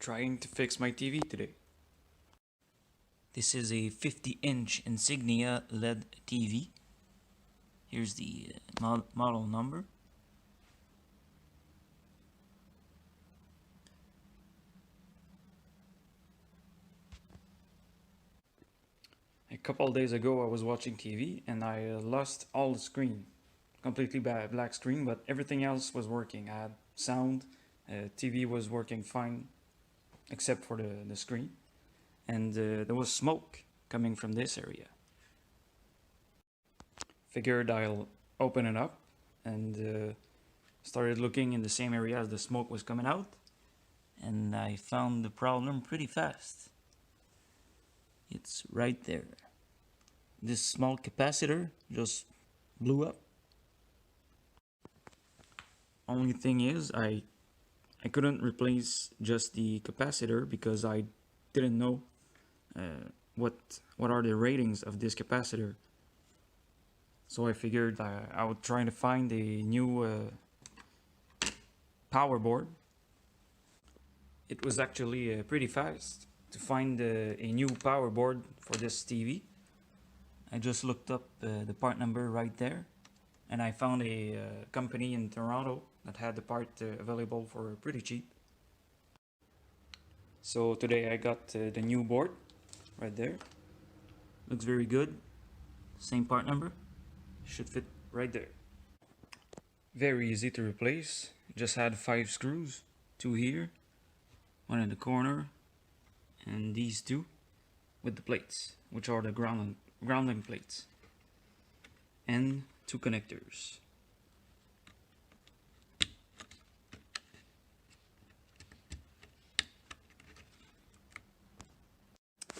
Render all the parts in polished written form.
Trying to fix my TV today. This is a 50-inch Insignia LED TV. Here's the model number. A couple of days ago I was watching TV and I lost all the screen. Completely black screen, but everything else was working. I had sound, TV was working fine except for the screen. And there was smoke coming from this area. Figured I'll open it up and started looking in the same area as the smoke was coming out, and I found the problem pretty fast. It's right there. This small capacitor just blew up. Only thing is I couldn't replace just the capacitor because I didn't know what are the ratings of this capacitor. So I figured I would try to find a new power board. It was actually pretty fast to find a new power board for this TV. I just looked up the part number right there, and I found a company in Toronto that had the part available for pretty cheap. So today I got the new board right there. Looks very good. Same part number. Should fit right there. Very easy to replace. Just had 5 screws. 2 here, 1 in the corner, and these 2 with the plates, which are the grounding plates, and 2 connectors.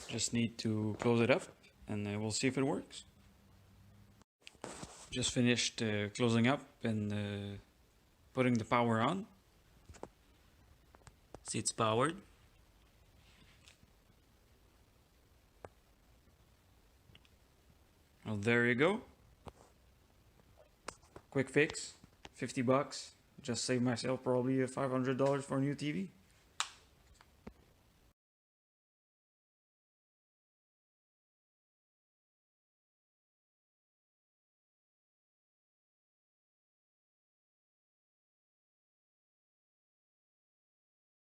Just need to close it up and we'll see if it works. Just finished closing up and putting the power on. See, it's powered. Well, there you go. Quick fix, $50. Just saved myself probably $500 for a new TV.